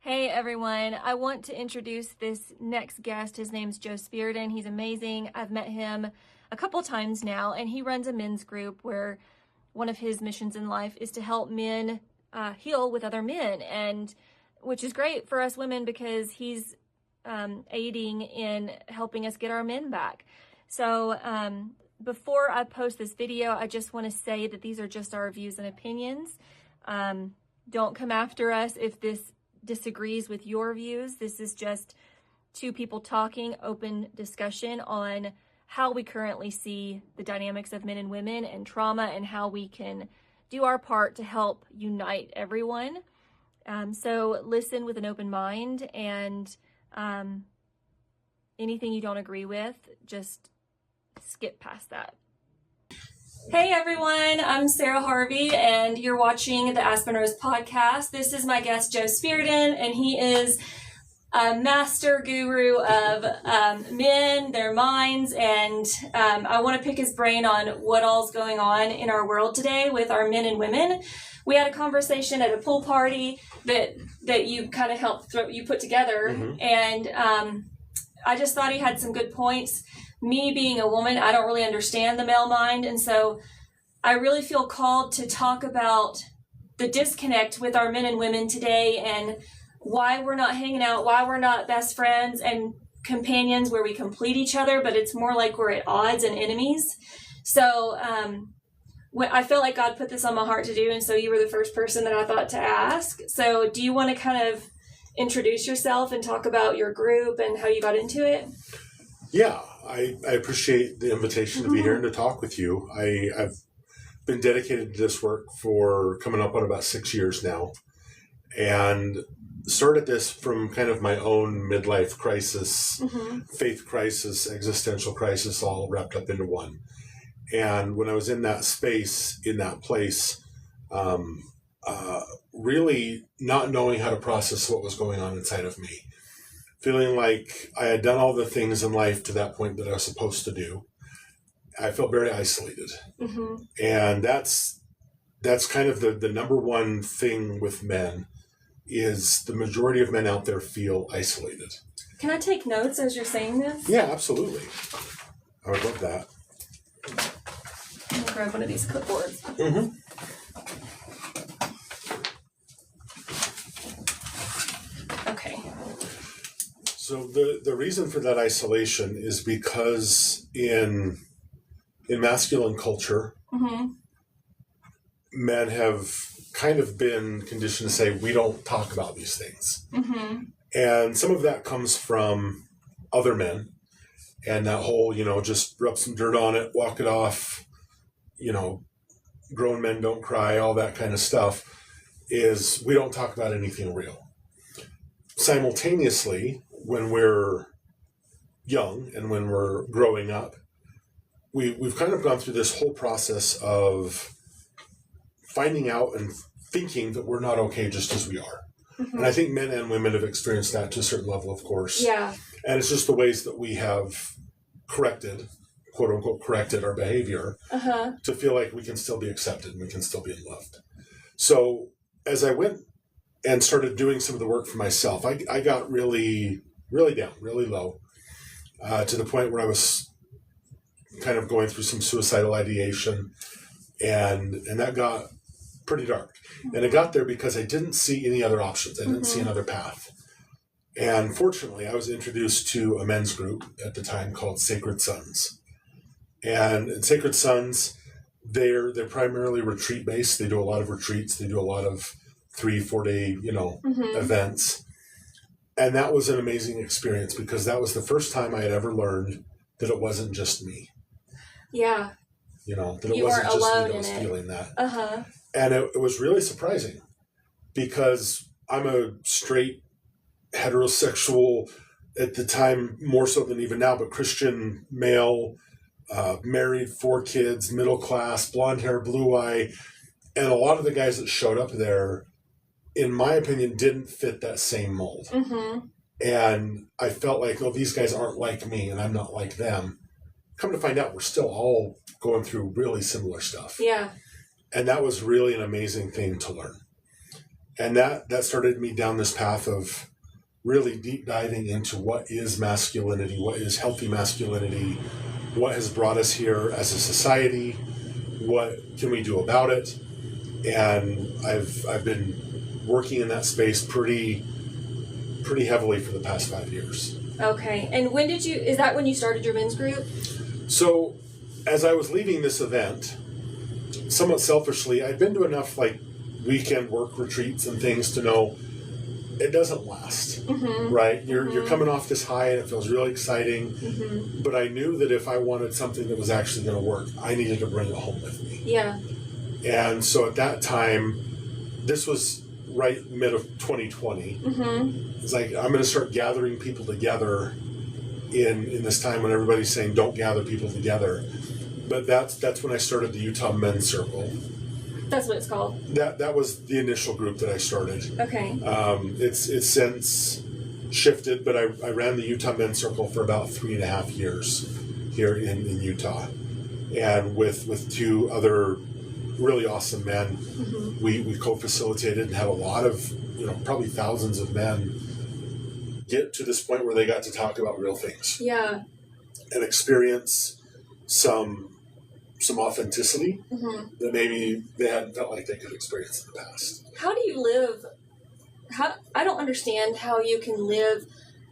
Hey everyone, I want to introduce this next guest. His name's Joe Speredon. He's amazing. I've met him a couple times now, and he runs a men's group where one of his missions in life is to help men heal with other men, and which is great for us women because he's aiding in helping us get our men back. So before I post this video, I just want to say that these are just our views and opinions. Don't come after us if this disagrees with your views. This is just two people talking, open discussion on how we currently see the dynamics of men and women and trauma and how we can do our part to help unite everyone. So listen with an open mind, and anything you don't agree with, just skip past that. Hey everyone, I'm Sarah Harvey, and you're watching the Aspen podcast. This is my guest, Joe Speredon, and he is a master guru of men, their minds, and I want to pick his brain on what all's going on in our world today with our men and women. We had a conversation at a pool party that you kind of helped you put together, and I just thought he had some good points. Me being a woman, I don't really understand the male mind, and so I really feel called to talk about the disconnect with our men and women today and why we're not hanging out, why we're not best friends and companions where we complete each other, but it's more like we're at odds and enemies. So I felt like God put this on my heart to do, and so you were the first person that I thought to ask. So do you want to kind of introduce yourself and talk about your group and how you got into it? Yeah, I appreciate the invitation to be here and to talk with you. I've been dedicated to this work for coming up on about 6 years now, and started this from kind of my own midlife crisis, faith crisis, existential crisis, all wrapped up into one. And when I was in that space, in that place, really not knowing how to process what was going on inside of me, feeling like I had done all the things in life to that point that I was supposed to do, I felt very isolated. And that's kind of the number one thing with men, is the majority of men out there feel isolated. Can I take notes as you're saying this? Yeah, absolutely. I would love that. I'm going to grab one of these clipboards. Okay. So the reason for that isolation is because in masculine culture, men have kind of been conditioned to say, we don't talk about these things. And some of that comes from other men, and that whole, just rub some dirt on it, walk it off, grown men don't cry, all that kind of stuff, is we don't talk about anything real. Simultaneously, when we're young and when we're growing up, we've kind of gone through this whole process of finding out and thinking that we're not okay just as we are. And I think men and women have experienced that to a certain level, of course. Yeah. And it's just the ways that we have corrected, quote unquote, corrected our behavior to feel like we can still be accepted and we can still be loved. So as I went and started doing some of the work for myself, I got really, really down, really low, to the point where I was kind of going through some suicidal ideation, and that got pretty dark. And it got there because I didn't see any other options. I didn't see another path. And fortunately, I was introduced to a men's group at the time called Sacred Sons. And Sacred Sons, they're primarily retreat based. They do a lot of retreats. They do a lot of 3-4 day, events. And that was an amazing experience because that was the first time I had ever learned that it wasn't just me. Yeah. That it wasn't just me that was feeling that. And it was really surprising because I'm a straight, heterosexual, at the time, more so than even now, but Christian male, married, 4 kids, middle class, blonde hair, blue eye. And a lot of the guys that showed up there, in my opinion, didn't fit that same mold. And I felt like, these guys aren't like me and I'm not like them. Come to find out, we're still all going through really similar stuff. Yeah. And that was really an amazing thing to learn. And that started me down this path of really deep diving into what is masculinity, what is healthy masculinity, what has brought us here as a society, what can we do about it. And I've been working in that space pretty heavily for the past 5 years. Okay. And is that when you started your men's group? So as I was leaving this event, somewhat selfishly, I'd been to enough like weekend work retreats and things to know it doesn't last, right? You're coming off this high and it feels really exciting, but I knew that if I wanted something that was actually going to work, I needed to bring it home with me. Yeah. And so at that time, this was right mid of 2020. It's like, I'm going to start gathering people together in this time when everybody's saying don't gather people together. But that's when I started the Utah Men's Circle. That's what it's called. That was the initial group that I started. Okay. It's since shifted, but I ran the Utah Men's Circle for about 3.5 years here in Utah, and with two other really awesome men, we co-facilitated and had a lot of probably thousands of men get to this point where they got to talk about real things. Yeah. And experience some authenticity that maybe they hadn't felt like they could experience in the past. How do you live? I don't understand how you can live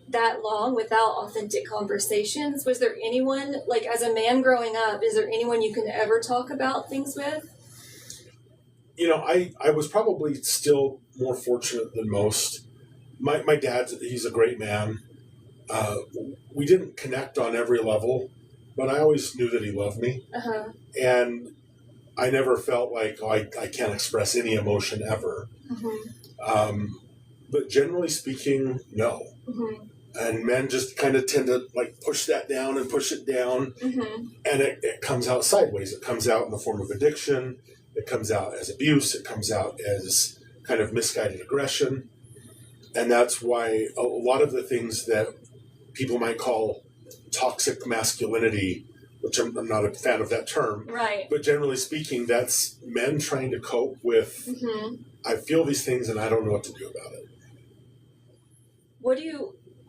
that long without authentic conversations. Was there anyone, like as a man growing up, is there anyone you can ever talk about things with? I was probably still more fortunate than most. My dad, he's a great man. We didn't connect on every level, but I always knew that he loved me. And I never felt like, I can't express any emotion ever. But generally speaking, no. And men just kind of tend to like push that down and push it down. And it comes out sideways. It comes out in the form of addiction. It comes out as abuse. It comes out as kind of misguided aggression. And that's why a lot of the things that people might call toxic masculinity, which I'm not a fan of that term, right? But generally speaking, that's men trying to cope with, I feel these things and I don't know what to do about it.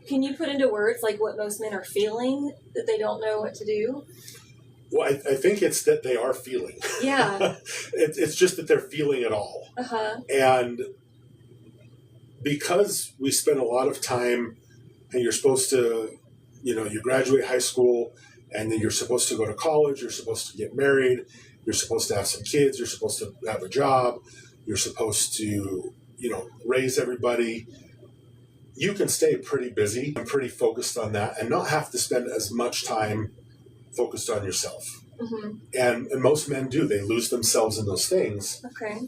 Can you put into words like what most men are feeling that they don't know what to do? Well, I think it's that they are feeling. Yeah. It's just that they're feeling it all. And because we spend a lot of time, and you're supposed to, you graduate high school, and then you're supposed to go to college, you're supposed to get married, you're supposed to have some kids, you're supposed to have a job, you're supposed to, raise everybody. You can stay pretty busy and pretty focused on that and not have to spend as much time focused on yourself. And most men do. They lose themselves in those things. Okay.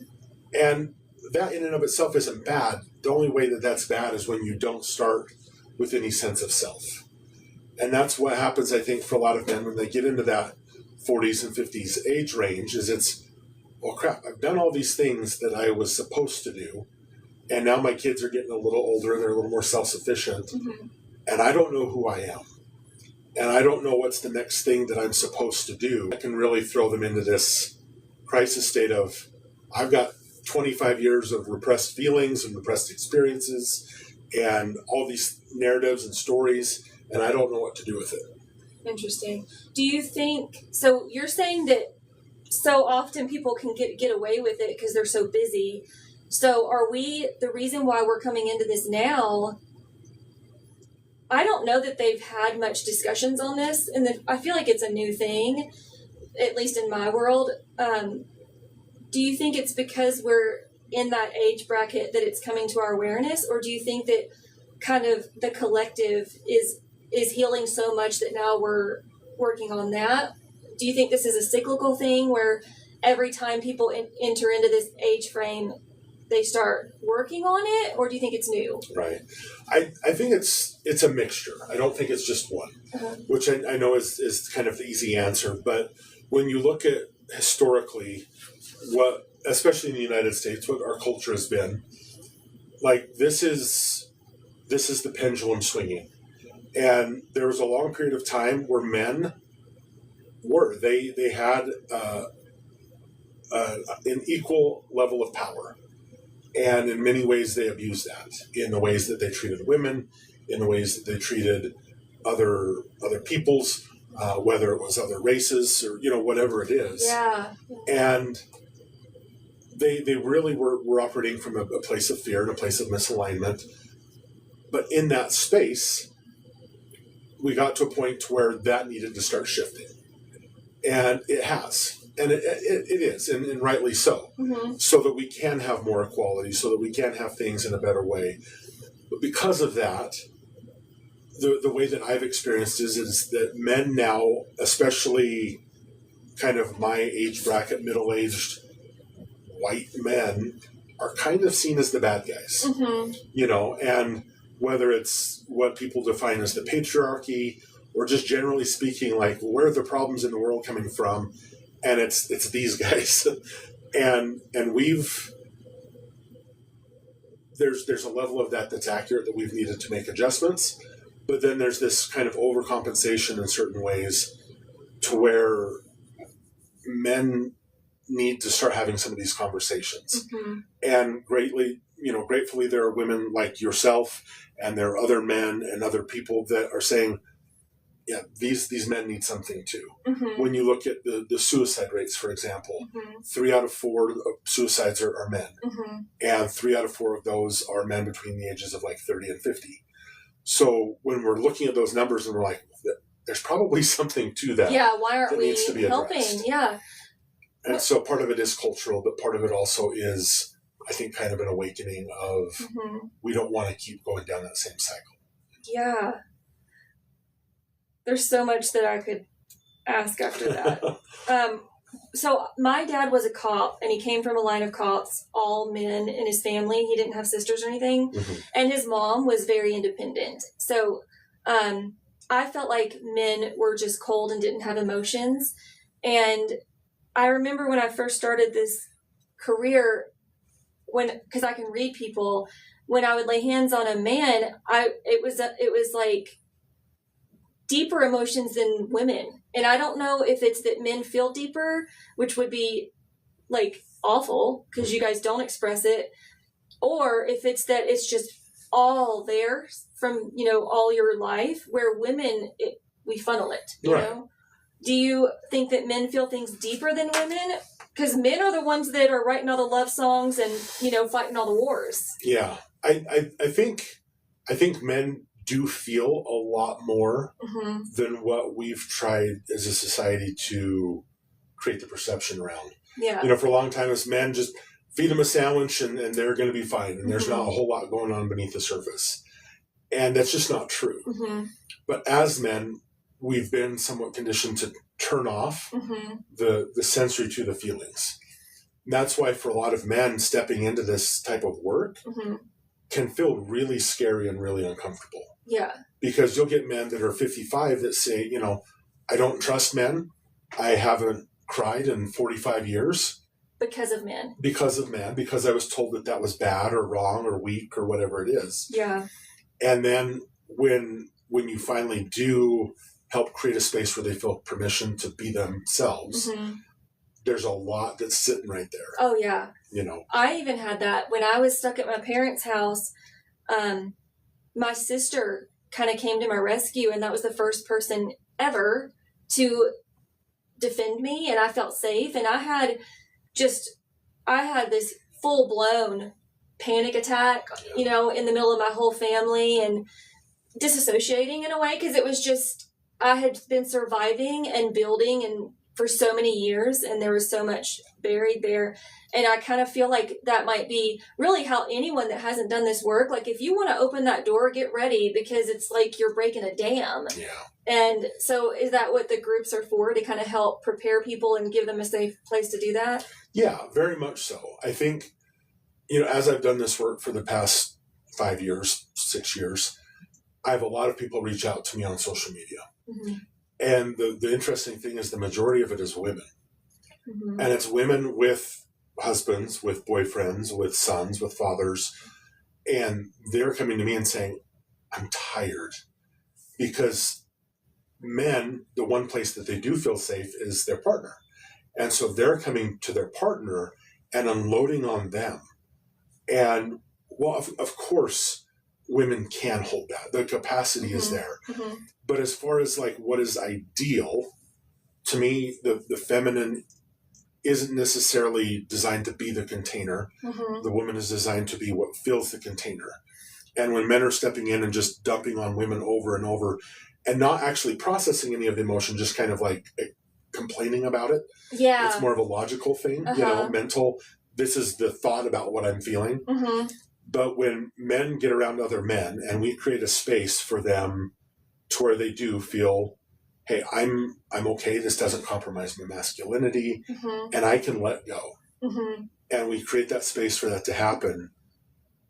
And that in and of itself isn't bad. The only way that that's bad is when you don't start with any sense of self. And that's what happens, I think, for a lot of men when they get into that 40s and 50s age range, is it's, well, crap, I've done all these things that I was supposed to do. And now my kids are getting a little older, they're a little more self-sufficient, and I don't know who I am. And I don't know what's the next thing that I'm supposed to do. I can really throw them into this crisis state of, I've got 25 years of repressed feelings and repressed experiences and all these narratives and stories, and I don't know what to do with it. Interesting. Do you think, so you're saying that so often people can get away with it because they're so busy. So are we, the reason why we're coming into this now, I don't know that they've had much discussions on this, and I feel like it's a new thing, at least in my world. Do you think it's because we're in that age bracket that it's coming to our awareness, or do you think that kind of the collective is healing so much that now we're working on that? Do you think this is a cyclical thing where every time people enter into this age frame, they start working on it, or do you think it's new? Right. I think it's a mixture. I don't think it's just one, which I know is kind of the easy answer. But when you look at historically, what, especially in the United States, what our culture has been, like this is the pendulum swinging. And there was a long period of time where men they had an equal level of power. And in many ways, they abused that in the ways that they treated women, in the ways that they treated other peoples, whether it was other races or, whatever it is. Yeah. And they really were operating from a place of fear and a place of misalignment. But in that space, we got to a point where that needed to start shifting. And it has. And it is, and rightly so. Mm-hmm. So that we can have more equality, so that we can have things in a better way. But because of that, the way that I've experienced is that men now, especially kind of my age bracket, middle-aged white men, are kind of seen as the bad guys. Mm-hmm. And whether it's what people define as the patriarchy, or just generally speaking, like, where are the problems in the world coming from? And it's these guys. and there's a level of that that's accurate that we've needed to make adjustments. But then there's this kind of overcompensation in certain ways to where men need to start having some of these conversations. Mm-hmm. And gratefully there are women like yourself, and there are other men and other people that are saying, yeah, these men need something too. Mm-hmm. When you look at the suicide rates, for example, mm-hmm. 3 out of 4 suicides are men. Mm-hmm. And 3 out of 4 of those are men between the ages of like 30 and 50. So when we're looking at those numbers and we're like, there's probably something to that. Yeah, why aren't we needs to be helping? addressed. Yeah. And so part of it is cultural, but part of it also is, I think, kind of an awakening of mm-hmm. we don't want to keep going down that same cycle. Yeah. There's so much that I could ask after that. So my dad was a cop, and he came from a line of cops, all men in his family. He didn't have sisters or anything. Mm-hmm. And his mom was very independent. So I felt like men were just cold and didn't have emotions. And I remember when I first started this career, because I can read people, when I would lay hands on a man, it was like deeper emotions than women. And I don't know if it's that men feel deeper, which would be like awful because you guys don't express it, or if it's that it's just all there from, all your life, where women, we funnel it, you right. know? Do you think that men feel things deeper than women? Because men are the ones that are writing all the love songs and, fighting all the wars. Yeah. I think men do feel a lot more mm-hmm. than what we've tried as a society to create the perception around. Yeah. For a long time, as men, just feed them a sandwich and they're going to be fine. And there's mm-hmm. not a whole lot going on beneath the surface. And that's just not true. Mm-hmm. But as men, we've been somewhat conditioned to turn off mm-hmm. the sensory to the feelings. And that's why for a lot of men, stepping into this type of work mm-hmm. can feel really scary and really uncomfortable. Yeah. Because you'll get men that are 55 that say, I don't trust men. I haven't cried in 45 years. Because of men. Because of men. Because I was told that was bad or wrong or weak or whatever it is. Yeah. And then when you finally do help create a space where they feel permission to be themselves, mm-hmm. there's a lot that's sitting right there. Oh, yeah. I even had that when I was stuck at my parents' house. My sister kind of came to my rescue, and that was the first person ever to defend me, and I felt safe. And I had this full-blown panic attack, in the middle of my whole family, and disassociating in a way, because it was just, I had been surviving and building and for so many years, and there was so much buried there. And I kind of feel like that might be really how anyone that hasn't done this work, like if you want to open that door, get ready, because it's like you're breaking a dam. Yeah. And so is that what the groups are for, to kind of help prepare people and give them a safe place to do that? Yeah, very much so. I think, as I've done this work for the past 5 years, 6 years, I have a lot of people reach out to me on social media. Mm-hmm. And the interesting thing is the majority of it is women. Mm-hmm. And it's women with husbands, with boyfriends, with sons, with fathers. And they're coming to me and saying, I'm tired. Because men, the one place that they do feel safe is their partner. And so they're coming to their partner and unloading on them And, well, of course, women can hold that. The capacity is there. But as far as like what is ideal, to me, the feminine isn't necessarily designed to be the container. The woman is designed to be what fills the container. And when men are stepping in and just dumping on women over and over and not actually processing any of the emotion, just kind of like complaining about it. Yeah. It's more of a logical thing, mental. This is the thought about what I'm feeling. But when men get around other men and we create a space for them to where they do feel, hey, I'm okay. This doesn't compromise my masculinity, and I can let go. And we create that space for that to happen.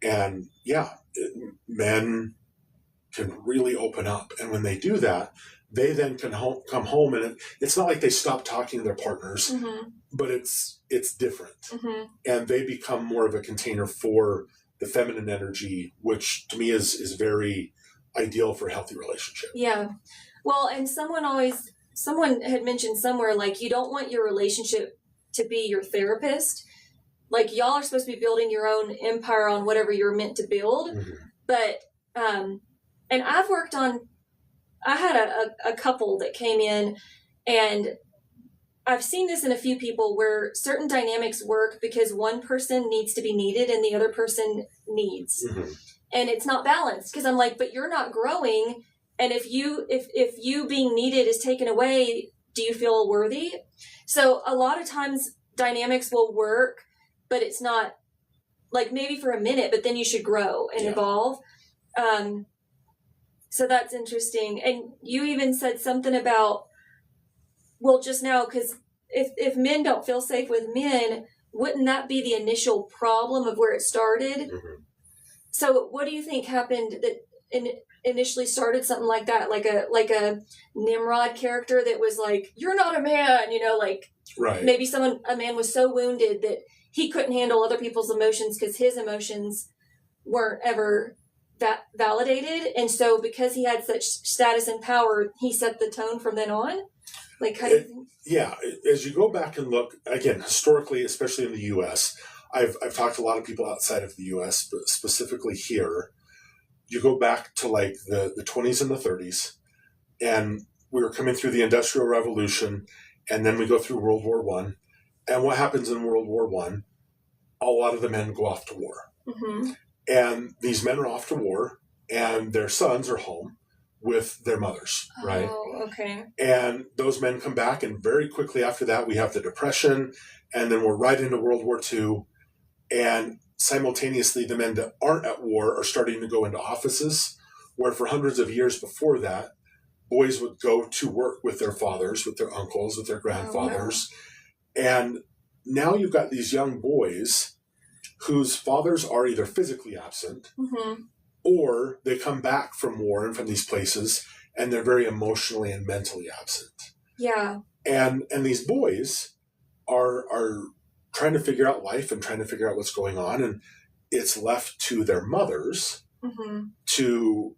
And men can really open up. And when they do that, they then can come home, and it's not like they stop talking to their partners, but it's different. And they become more of a container for the feminine energy, which to me is very ideal for a healthy relationship. Yeah. Well, and someone had mentioned somewhere, like, you don't want your relationship to be your therapist. Like, y'all are supposed to be building your own empire on whatever you're meant to build. But, and I had a couple that came in, and I've seen this in a few people where certain dynamics work because one person needs to be needed and the other person needs. And it's not balanced, because I'm like, but you're not growing. And if you being needed is taken away, do you feel worthy? So a lot of times dynamics will work, but it's not, like, maybe for a minute, but then you should grow and evolve. So that's interesting. And you even said something about, well, just now, because if men don't feel safe with men, wouldn't that be the initial problem of where it started? So what do you think happened that initially started something like that? Like a Nimrod character that was like, you're not a man, like, right. Maybe a man was so wounded that he couldn't handle other people's emotions because his emotions weren't ever validated. And so because he had such status and power, he set the tone from then on. Like, how do you think? Yeah. As you go back and look, again, historically, especially in the U.S., I've talked to a lot of people outside of the U.S., but specifically here, you go back to like the 20s and the 30s, and we were coming through the Industrial Revolution, and then we go through World War I. And what happens in World War I? A lot of the men go off to war. And these men are off to war, and their sons are home with their mothers, right? Oh, okay. And those men come back, and very quickly after that, we have the Depression, and then we're right into World War II. And simultaneously, the men that aren't at war are starting to go into offices, where for hundreds of years before that, boys would go to work with their fathers, with their uncles, with their grandfathers. Oh, wow. And now you've got these young boys whose fathers are either physically absent or they come back from war and from these places, and they're very emotionally and mentally absent. Yeah. And these boys are trying to figure out life and trying to figure out what's going on, and it's left to their mothers to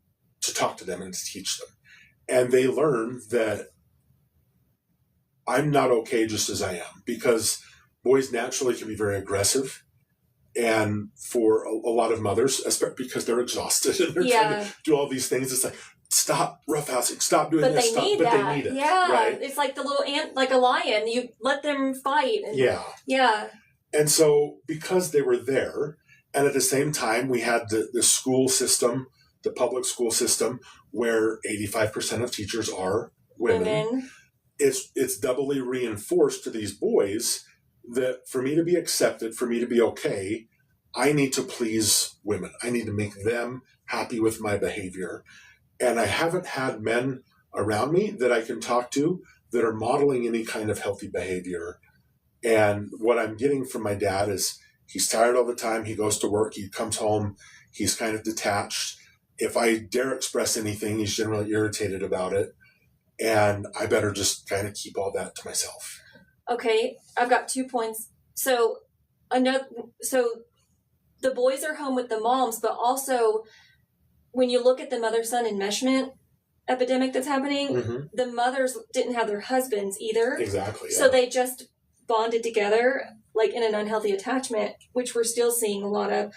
talk to them and to teach them. And they learn that I'm not okay just as I am, because boys naturally can be very aggressive. And for a lot of mothers, especially because they're exhausted and they're trying to do all these things, it's like, stop roughhousing, stop doing this, they need it. Yeah, right? It's like the little ant, like a lion. You let them fight. And, yeah. And so because they were there, and at the same time, we had the school system, the public school system, where 85% of teachers are women. It's doubly reinforced to these boys that for me to be accepted, for me to be okay, I need to please women. I need to make them happy with my behavior. And I haven't had men around me that I can talk to that are modeling any kind of healthy behavior. And what I'm getting from my dad is he's tired all the time. He goes to work. He comes home. He's kind of detached. If I dare express anything, he's generally irritated about it. And I better just kind of keep all that to myself. Okay, I've got 2 points. So the boys are home with the moms, but also when you look at the mother-son enmeshment epidemic that's happening, the mothers didn't have their husbands either. Exactly. So they just bonded together, like in an unhealthy attachment, which we're still seeing a lot of.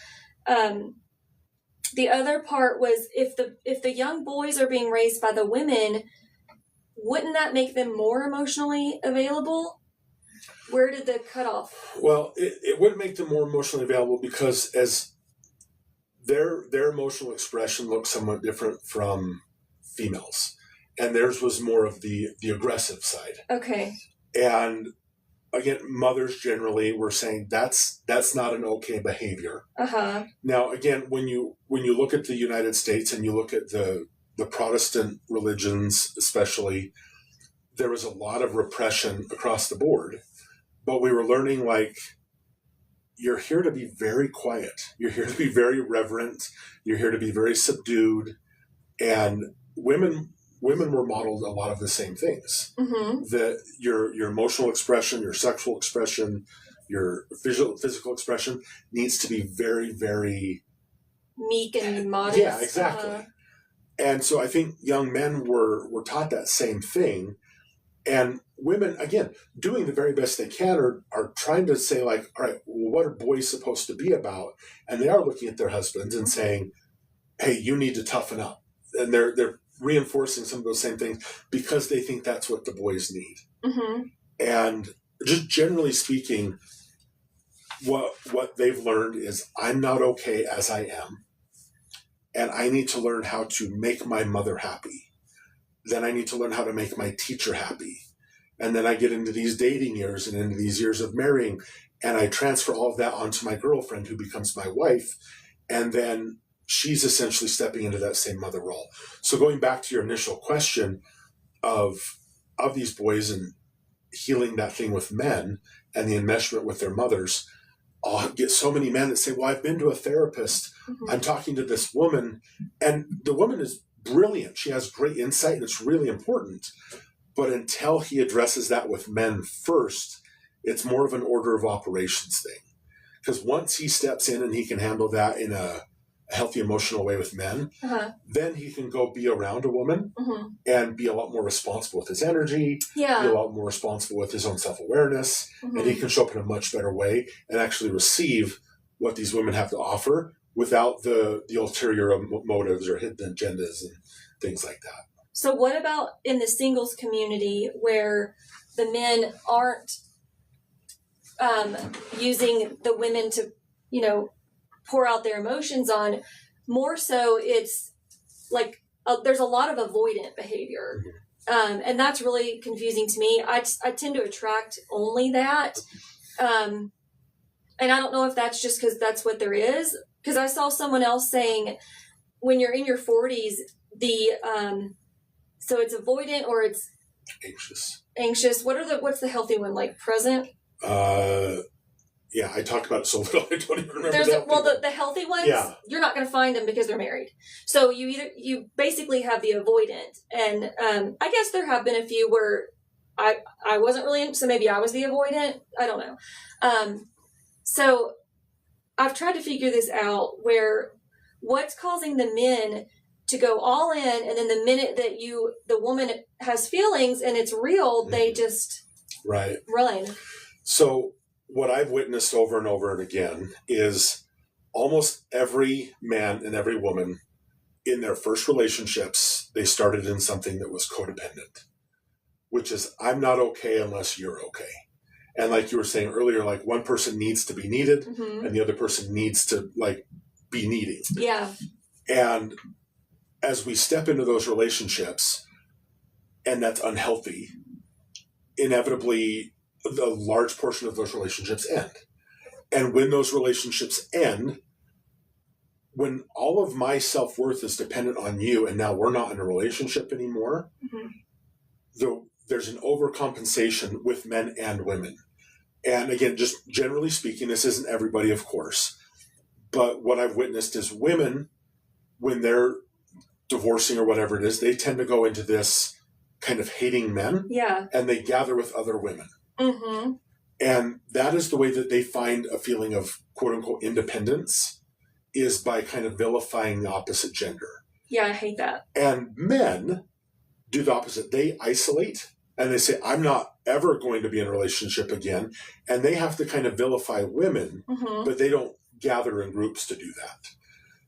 The other part was if the young boys are being raised by the women, wouldn't that make them more emotionally available? Where did the cutoff? Well, it would make them more emotionally available because as their emotional expression looks somewhat different from females, and theirs was more of the aggressive side. Okay. And again, mothers generally were saying that's not an okay behavior. Uh-huh. Now, again, when you look at the United States and you look at the Protestant religions, especially, there was a lot of repression across the board. But we were learning, like, you're here to be very quiet. You're here to be very reverent. You're here to be very subdued. And women were modeled a lot of the same things. Mm-hmm. That your emotional expression, your sexual expression, your physical expression needs to be very, very meek and modest. Yeah, exactly. And so I think young men were taught that same thing. And women, again, doing the very best they can are trying to say, like, all right, well, what are boys supposed to be about? And they are looking at their husbands and saying, hey, you need to toughen up. And they're reinforcing some of those same things because they think that's what the boys need. Mm-hmm. And just generally speaking, what they've learned is I'm not okay as I am. And I need to learn how to make my mother happy. Then I need to learn how to make my teacher happy. And then I get into these dating years and into these years of marrying, and I transfer all of that onto my girlfriend who becomes my wife. And then she's essentially stepping into that same mother role. So going back to your initial question of these boys and healing that thing with men and the enmeshment with their mothers, I'll get so many men that say, well, I've been to a therapist. Mm-hmm. I'm talking to this woman, and the woman is brilliant. She has great insight, and it's really important. But until he addresses that with men first, it's more of an order of operations thing. Because once he steps in and he can handle that in a healthy emotional way with men, then he can go be around a woman and be a lot more responsible with his energy, be a lot more responsible with his own self-awareness, and he can show up in a much better way and actually receive what these women have to offer without the ulterior motives or hidden agendas and things like that. So what about in the singles community where the men aren't using the women to, pour out their emotions on? More so, it's like there's a lot of avoidant behavior. And that's really confusing to me. I tend to attract only that. And I don't know if that's just because that's what there is. Because I saw someone else saying when you're in your 40s, so it's avoidant or it's anxious. What's the healthy one? Like present? Yeah, I talked about it so little I don't even remember that. The healthy ones, you're not going to find them because they're married. So you basically have the avoidant. And I guess there have been a few where I wasn't really, so maybe I was the avoidant. I don't know. So I've tried to figure this out where what's causing the men to go all in, and then the minute that the woman has feelings and it's real, they just run. So what I've witnessed over and over and again is almost every man and every woman in their first relationships, they started in something that was codependent, which is I'm not okay unless you're okay. And like you were saying earlier, like one person needs to be needed and the other person needs to like be needing. Yeah. And as we step into those relationships and that's unhealthy, inevitably a large portion of those relationships end. And when those relationships end, when all of my self-worth is dependent on you and now we're not in a relationship anymore, there's an overcompensation with men and women. And again, just generally speaking, this isn't everybody, of course, but what I've witnessed is women, when they're divorcing or whatever it is, they tend to go into this kind of hating men. Yeah. And they gather with other women. Mm-hmm. And that is the way that they find a feeling of quote unquote independence, is by kind of vilifying the opposite gender. Yeah, I hate that. And men do the opposite. They isolate and they say, I'm not ever going to be in a relationship again. And they have to kind of vilify women, but they don't gather in groups to do that.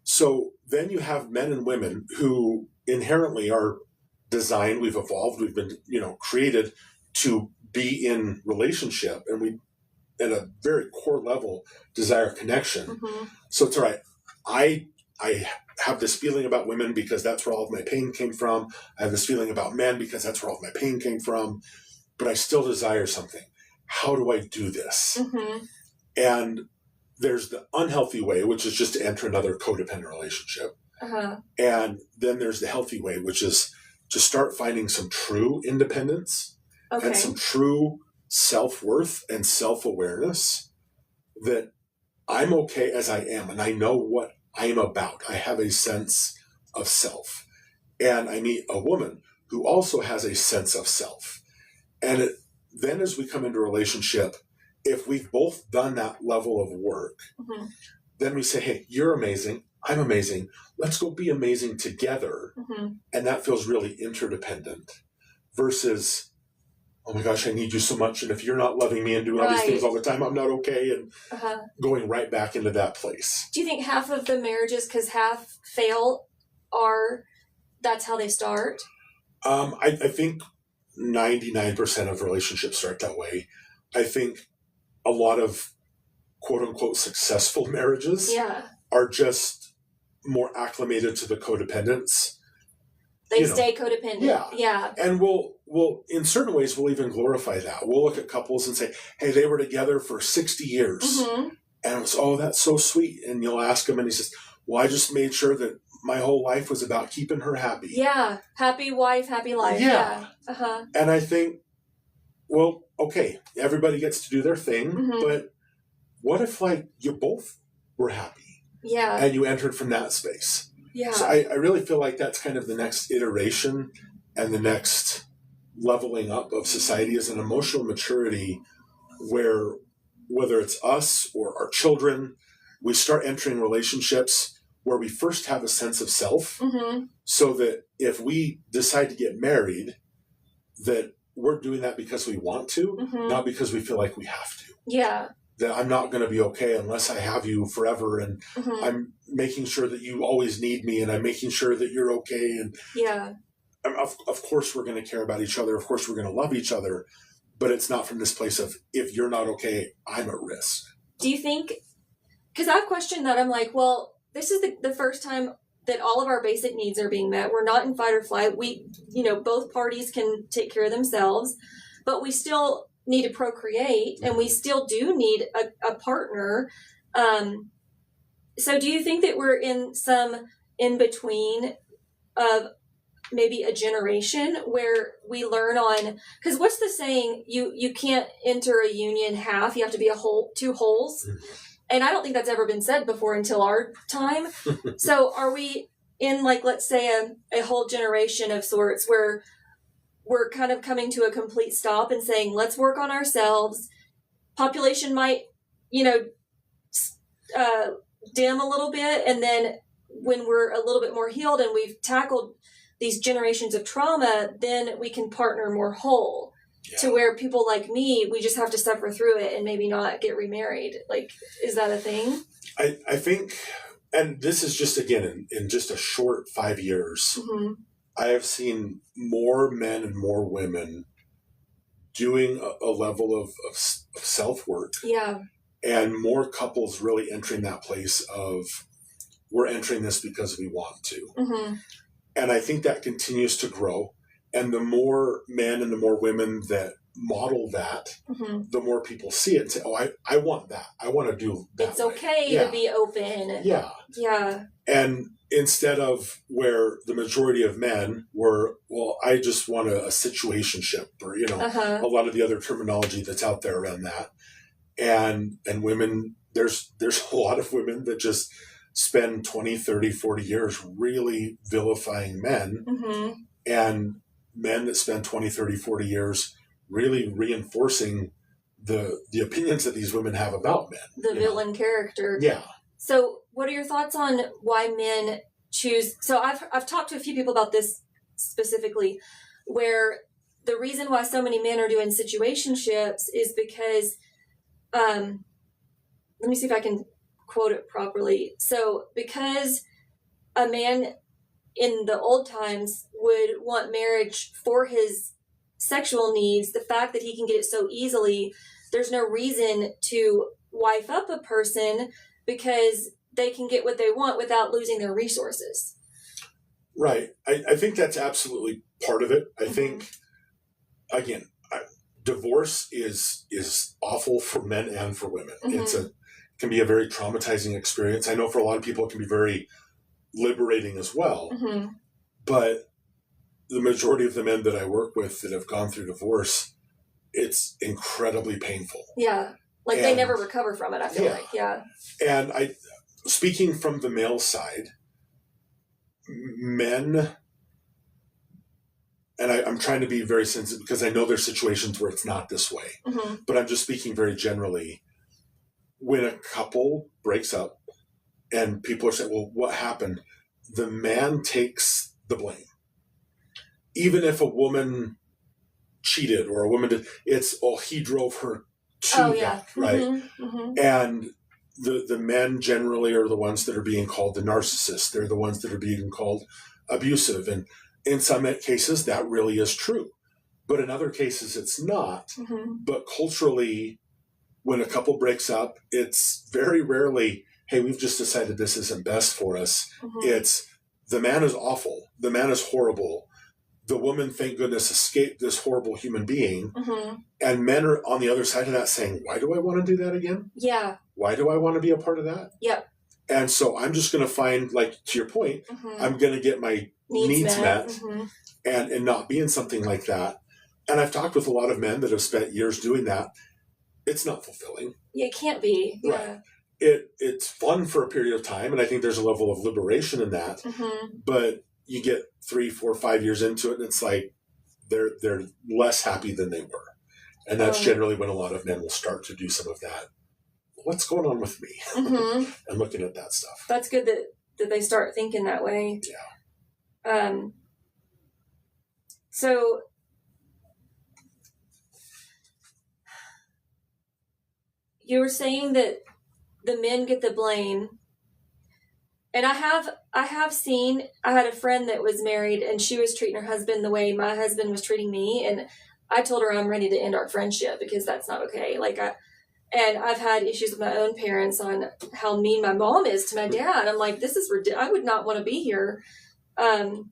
So then you have men and women who inherently are designed, we've evolved, we've been, created to be in relationship, and we, at a very core level, desire connection. So it's all right. I have this feeling about women because that's where all of my pain came from. I have this feeling about men because that's where all of my pain came from. But I still desire something. How do I do this? And there's the unhealthy way, which is just to enter another codependent relationship. And then there's the healthy way, which is to start finding some true independence and some true self-worth and self-awareness, that I'm okay as I am and I know what I am about. I have a sense of self. And I meet a woman who also has a sense of self. And then as we come into a relationship, if we've both done that level of work, then we say, hey, you're amazing. I'm amazing. Let's go be amazing together. And that feels really interdependent versus, oh my gosh, I need you so much. And if you're not loving me and doing all these things all the time, I'm not okay. And going right back into that place. Do you think half of the marriages, because half fail, that's how they start? I think 99% of relationships start that way. I think a lot of quote unquote successful marriages are just more acclimated to the codependence. They stay codependent. Yeah. And we'll in certain ways, we'll even glorify that. We'll look at couples and say, hey, they were together for 60 years. And it's, oh, that's so sweet. And you'll ask him and he says, well, I just made sure that my whole life was about keeping her happy. Yeah. Happy wife, happy life. Yeah. And I think, well, okay, everybody gets to do their thing, but what if you both were happy? Yeah. And you entered from that space. Yeah. So I really feel like that's kind of the next iteration and the next leveling up of society is an emotional maturity where whether it's us or our children, we start entering relationships where we first have a sense of self so that if we decide to get married, that we're doing that because we want to, not because we feel like we have to. Yeah. That I'm not going to be okay unless I have you forever. And I'm making sure that you always need me and I'm making sure that you're okay. And of course we're going to care about each other. Of course we're going to love each other, but it's not from this place of, if you're not okay, I'm at risk. Do you think, because I've questioned that, I'm like, well, this is the first time that all of our basic needs are being met. We're not in fight or flight. We, both parties can take care of themselves, but we still need to procreate and we still do need a partner. So do you think that we're in some in between of maybe a generation where we learn on, because what's the saying? You can't enter a union half, you have to be two wholes. And I don't think that's ever been said before until our time. So are we in let's say a whole generation of sorts where we're kind of coming to a complete stop and saying, let's work on ourselves. Population might, dim a little bit. And then when we're a little bit more healed and we've tackled these generations of trauma, then we can partner more whole. To where people like me, we just have to suffer through it and maybe not get remarried. Is that a thing? I think, and this is just, again, in just a short 5 years, I have seen more men and more women doing a level of self-work. Yeah. And more couples really entering that place of, we're entering this because we want to. And I think that continues to grow. And the more men and the more women that model that, the more people see it and say, oh, I want that. I want to do that. It's okay to be open. Yeah. Yeah. And instead of where the majority of men were, well, I just want a situationship or, a lot of the other terminology that's out there around that. And women, there's a lot of women that just spend 20, 30, 40 years really vilifying men. And men that spend 20, 30, 40 years really reinforcing the opinions that these women have about men. The villain character. Yeah. So what are your thoughts on why men choose? So I've talked to a few people about this specifically, where the reason why so many men are doing situationships is because, let me see if I can quote it properly. So because a man in the old times would want marriage for his sexual needs, the fact that he can get it so easily, there's no reason to wife up a person because they can get what they want without losing their resources. Right. I think that's absolutely part of it. I think, again, divorce is awful for men and for women. It can be a very traumatizing experience. I know for a lot of people it can be very liberating as well. But the majority of the men that I work with that have gone through divorce, it's incredibly painful. Yeah. Like they never recover from it, I feel like. Yeah. And speaking from the male side, men, and I'm trying to be very sensitive because I know there's situations where it's not this way, but I'm just speaking very generally. When a couple breaks up and people are saying, well, what happened? The man takes the blame. Even if a woman cheated or a woman did, it's, he drove her to that, right? And the men generally are the ones that are being called the narcissists. They're the ones that are being called abusive. And in some cases, that really is true. But in other cases, it's not. But culturally, when a couple breaks up, it's very rarely, hey, we've just decided this isn't best for us. It's, the man is awful. The man is horrible. The woman, thank goodness, escaped this horrible human being. And men are on the other side of that saying, why do I want to do that again? Yeah. Why do I want to be a part of that? Yep. And so I'm just going to find, like, to your point, I'm going to get my needs met and not be in something like that. And I've talked with a lot of men that have spent years doing that. It's not fulfilling. Yeah, it can't be. Right. Yeah. It's fun for a period of time, and I think there's a level of liberation in that. But you get 3, 4, 5 years into it, and it's like they're less happy than they were. And that's generally when a lot of men will start to do some of that. What's going on with me? And looking at that stuff. That's good that they start thinking that way. Yeah. So you were saying that the men get the blame. And I have seen, I had a friend that was married and she was treating her husband the way my husband was treating me. And I told her I'm ready to end our friendship because that's not okay. And I've had issues with my own parents on how mean my mom is to my dad. I'm like, this is ridiculous. I would not want to be here. And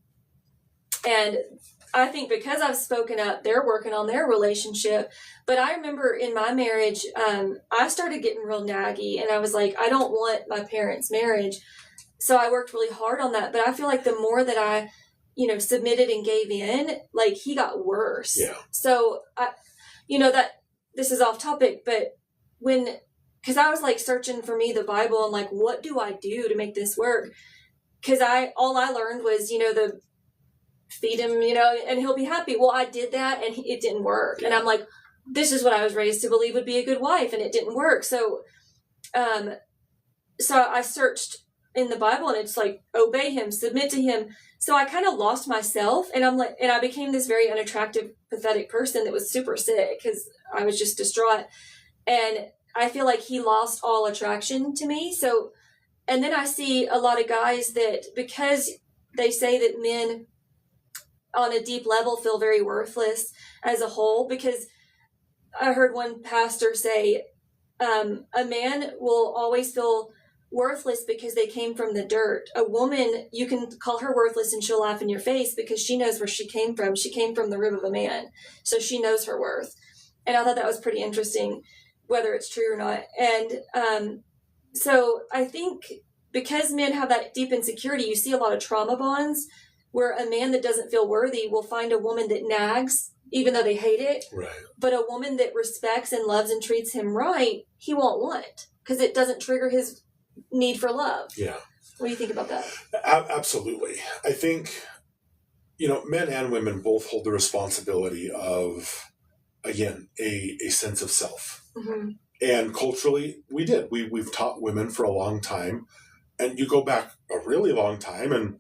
I think because I've spoken up, they're working on their relationship. But I remember in my marriage, I started getting real naggy and I was like, I don't want my parents' marriage. So I worked really hard on that. But I feel like the more that I, submitted and gave in, like he got worse. Yeah. So that this is off topic, but because I was like searching for me the Bible and like, what do I do to make this work? Because all I learned was, the feed him, and he'll be happy. Well, I did that and it didn't work. And I'm like, this is what I was raised to believe would be a good wife, and it didn't work. So, so I searched in the Bible and it's like, obey him, submit to him. So I kind of lost myself and I became this very unattractive, pathetic person that was super sick because I was just distraught. And I feel like he lost all attraction to me. So, and then I see a lot of guys that, because they say that men on a deep level feel very worthless as a whole, because I heard one pastor say, a man will always feel worthless because they came from the dirt. A woman, you can call her worthless and she'll laugh in your face because she knows where she came from. She came from the rib of a man. So she knows her worth. And I thought that was pretty interesting, whether it's true or not. And so I think because men have that deep insecurity, you see a lot of trauma bonds where a man that doesn't feel worthy will find a woman that nags, even though they hate it. Right. But a woman that respects and loves and treats him right, he won't want because it doesn't trigger his need for love. Yeah. What do you think about that? Absolutely. I think, men and women both hold the responsibility of, again, a sense of self. And culturally, we did. We've taught women for a long time. And you go back a really long time, and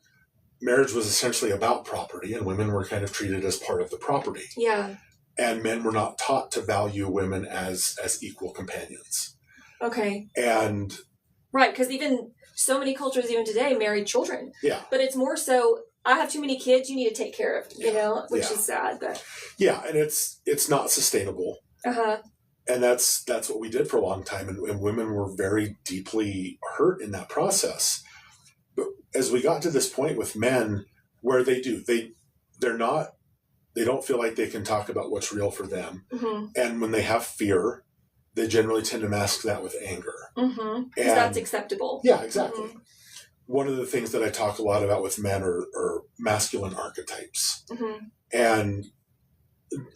marriage was essentially about property, and women were kind of treated as part of the property. Yeah. And men were not taught to value women as equal companions. Okay. And right, because even so many cultures even today marry children. Yeah. But it's more so, I have too many kids, you need to take care of, you know, which is sad. But yeah, and it's not sustainable. Uh-huh. And that's what we did for a long time, and women were very deeply hurt in that process. But as we got to this point with men, where they don't feel like they can talk about what's real for them, mm-hmm. and when they have fear, they generally tend to mask that with anger. Mm-hmm. Because that's acceptable. Yeah, exactly. Mm-hmm. One of the things that I talk a lot about with men are masculine archetypes, mm-hmm. and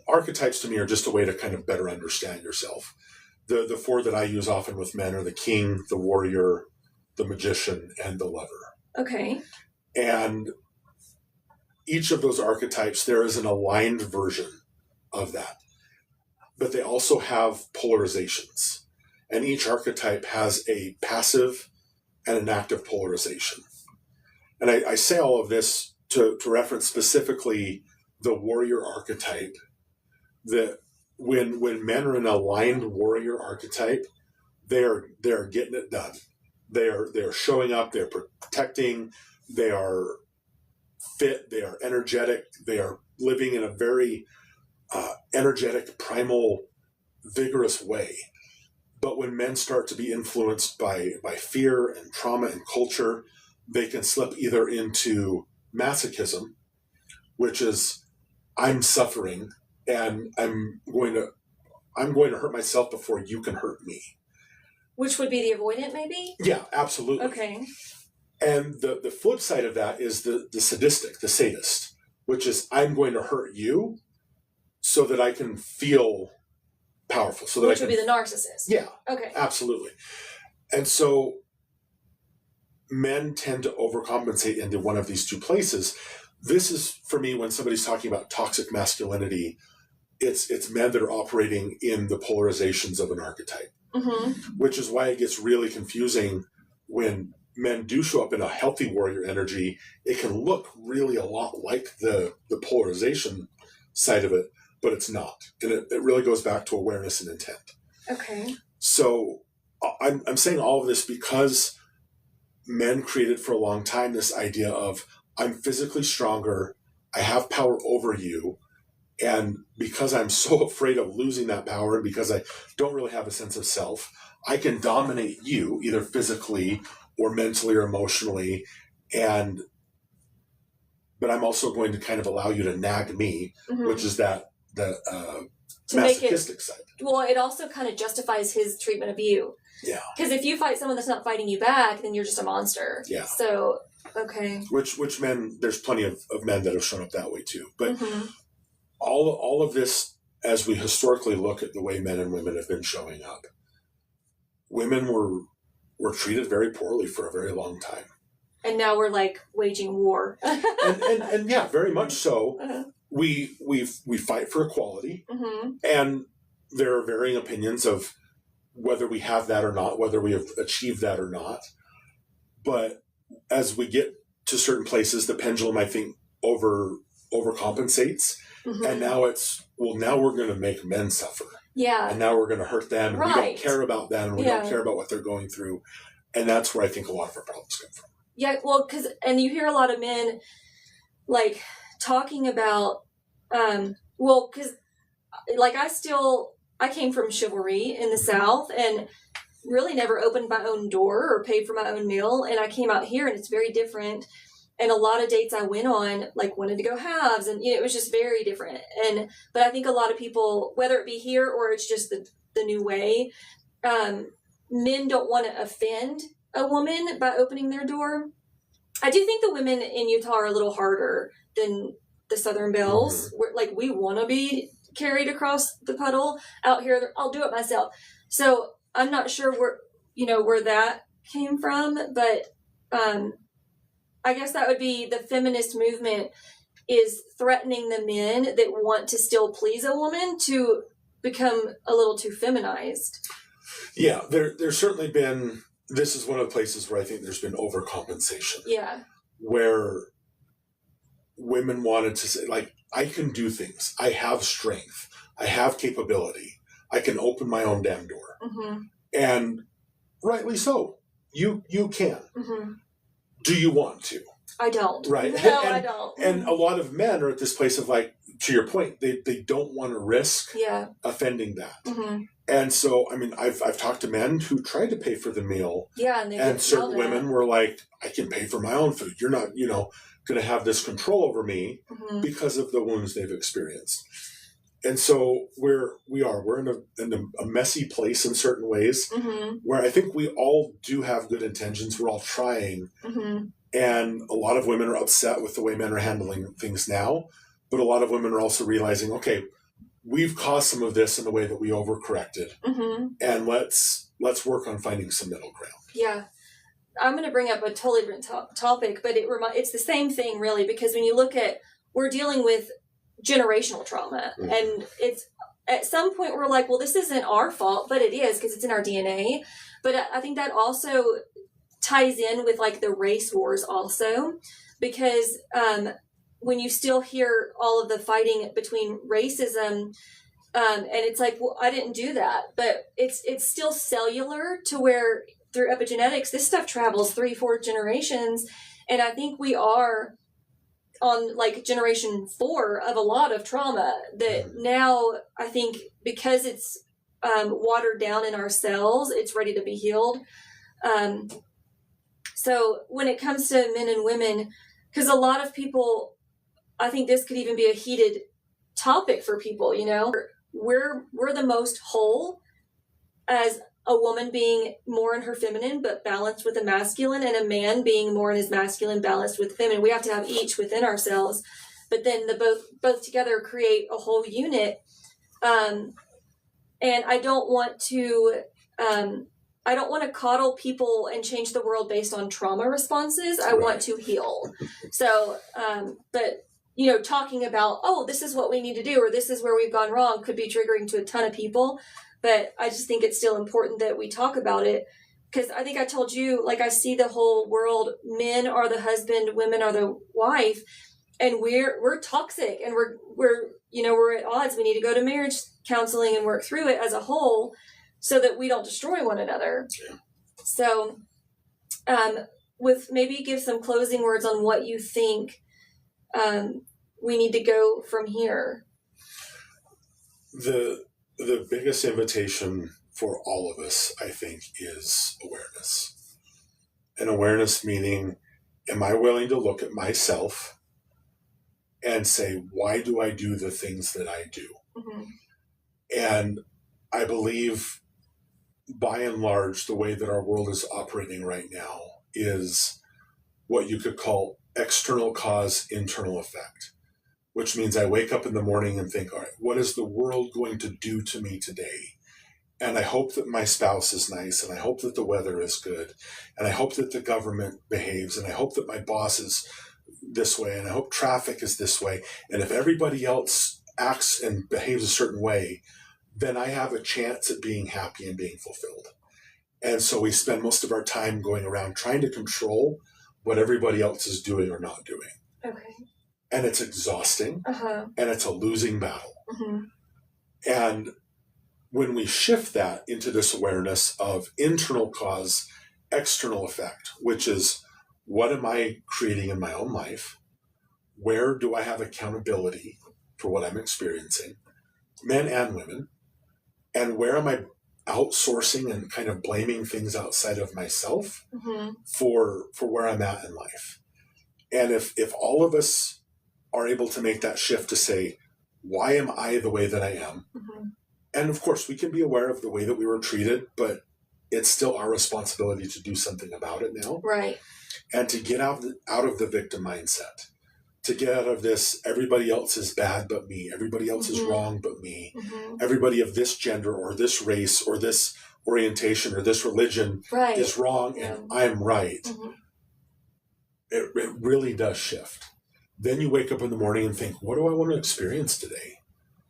archetypes to me are just a way to kind of better understand yourself. The four that I use often with men are the king, the warrior, the magician, and the lover. Okay. And each of those archetypes, there is an aligned version of that. But they also have polarizations. And each archetype has a passive and an active polarization. And I say all of this to reference specifically the warrior archetype, that when men are in an aligned warrior archetype, they're getting it done. They're showing up, they're protecting, they are fit, they are energetic, they are living in a very energetic, primal, vigorous way. But when men start to be influenced by fear and trauma and culture, they can slip either into masochism, which is I'm suffering and I'm going to hurt myself before you can hurt me. Which would be the avoidant, maybe? Yeah, absolutely. Okay. And the flip side of that is the sadistic, the sadist, which is I'm going to hurt you so that I can feel powerful. So that which would be the narcissist. Yeah. Okay. Absolutely. And so men tend to overcompensate into one of these two places. This is, for me, when somebody's talking about toxic masculinity, it's men that are operating in the polarizations of an archetype, mm-hmm. which is why it gets really confusing when men do show up in a healthy warrior energy. It can look really a lot like the polarization side of it, but it's not. And it really goes back to awareness and intent. Okay. So I'm saying all of this because men created for a long time this idea of I'm physically stronger, I have power over you, and because I'm so afraid of losing that power and because I don't really have a sense of self, I can dominate you either physically or mentally or emotionally, but I'm also going to kind of allow you to nag me, mm-hmm. which is the masochistic side. Well, it also kind of justifies his treatment of you. Yeah. Because if you fight someone that's not fighting you back, then you're just a monster. Yeah. So, okay. Which men, there's plenty of men that have shown up that way too. But mm-hmm. all of this, as we historically look at the way men and women have been showing up, women were treated very poorly for a very long time. And now we're like waging war. and yeah, very much so. Uh-huh. We fight for equality, mm-hmm. and there are varying opinions of whether we have that or not, whether we have achieved that or not. But as we get to certain places, the pendulum, I think, overcompensates, mm-hmm. and now now we're going to make men suffer. Yeah. And now we're going to hurt them, and right. we don't care about them, and we yeah. don't care about what they're going through. And that's where I think a lot of our problems come from. Yeah, well, and you hear a lot of men, like, talking about, because, like, I came from chivalry in the South, and really never opened my own door or paid for my own meal, and I came out here, and it's very different. And a lot of dates I went on, like, wanted to go halves, and it was just very different. But I think a lot of people, whether it be here or it's just the new way, men don't want to offend a woman by opening their door. I do think the women in Utah are a little harder than the Southern Belles. Mm-hmm. We want to be carried across the puddle. Out here, I'll do it myself. So I'm not sure where that came from, but I guess that would be the feminist movement is threatening the men that want to still please a woman to become a little too feminized. Yeah, there's certainly been, this is one of the places where I think there's been overcompensation. Yeah. Where women wanted to say, like, I can do things. I have strength. I have capability. I can open my own damn door. Mm-hmm. And rightly so. You can. Mm-hmm. Do you want to? I don't. Right. No, I don't. And a lot of men are at this place of, like, to your point, they don't want to risk offending that. Mm-hmm. And so, I mean, I've talked to men who tried to pay for the meal. Yeah. And certain women were like, I can pay for my own food. You're not, going to have this control over me because of the wounds they've experienced. And so we're in a messy place in certain ways where I think we all do have good intentions. We're all trying. Mm-hmm. And a lot of women are upset with the way men are handling things now. But a lot of women are also realizing, okay, we've caused some of this in the way that we overcorrected. Mm-hmm. And let's work on finding some middle ground. Yeah. I'm going to bring up a totally different topic, but it's the same thing, really, because when you look at, we're dealing with generational trauma. Mm-hmm. And it's at some point we're like, well, this isn't our fault, but it is because it's in our DNA. But I think that also ties in with like the race wars also, because when you still hear all of the fighting between racism, and it's like, well, I didn't do that, but it's still cellular to where through epigenetics, this stuff travels 3-4 generations. And I think we are on like generation 4 of a lot of trauma that now I think because it's watered down in our cells, it's ready to be healed. So when it comes to men and women, because a lot of people, I think this could even be a heated topic for people, we're the most whole as a woman being more in her feminine, but balanced with the masculine, and a man being more in his masculine, balanced with feminine. We have to have each within ourselves, but then the both together create a whole unit. And I don't want to coddle people and change the world based on trauma responses. I want to heal. So, but talking about, this is what we need to do, or this is where we've gone wrong, could be triggering to a ton of people. But I just think it's still important that we talk about it, because I think I told you, like, I see the whole world, men are the husband, women are the wife, and we're toxic, and we're at odds. We need to go to marriage counseling and work through it as a whole so that we don't destroy one another. Yeah. So, with maybe give some closing words on what you think we need to go from here. The biggest invitation for all of us, I think, is awareness. And awareness meaning, am I willing to look at myself and say, why do I do the things that I do? Mm-hmm. And I believe, by and large, the way that our world is operating right now is what you could call external cause, internal effect. Which means I wake up in the morning and think, all right, what is the world going to do to me today? And I hope that my spouse is nice, and I hope that the weather is good, and I hope that the government behaves, and I hope that my boss is this way, and I hope traffic is this way. And if everybody else acts and behaves a certain way, then I have a chance at being happy and being fulfilled. And so we spend most of our time going around trying to control what everybody else is doing or not doing. Okay. And it's exhausting, and it's a losing battle. Mm-hmm. And when we shift that into this awareness of internal cause, external effect, which is, what am I creating in my own life? Where do I have accountability for what I'm experiencing, men and women? And where am I outsourcing and kind of blaming things outside of myself for where I'm at in life? And if all of us are able to make that shift to say, why am I the way that I am? Mm-hmm. And of course, we can be aware of the way that we were treated, but it's still our responsibility to do something about it now. Right. And to get out of the victim mindset, to get out of this, everybody else is bad but me, everybody else is wrong but me, everybody of this gender or this race or this orientation or this religion is wrong and I'm right. Mm-hmm. It really does shift. Then you wake up in the morning and think, what do I want to experience today?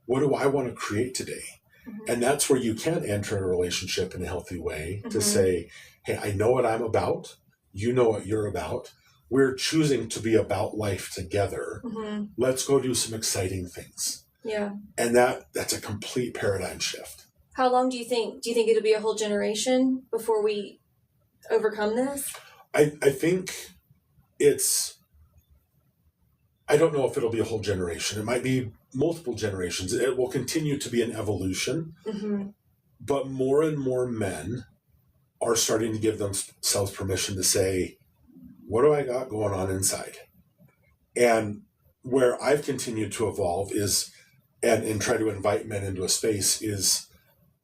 What do I want to create today? Mm-hmm. And that's where you can enter a relationship in a healthy way to say, hey, I know what I'm about. You know what you're about. we're choosing to be about life together. Mm-hmm. Let's go do some exciting things. Yeah. And that's a complete paradigm shift. How long do you think? Do you think it'll be a whole generation before we overcome this? I think I don't know if it'll be a whole generation. It might be multiple generations. It will continue to be an evolution. Mm-hmm. But more and more men are starting to give themselves permission to say, what do I got going on inside? And where I've continued to evolve is, and try to invite men into a space is,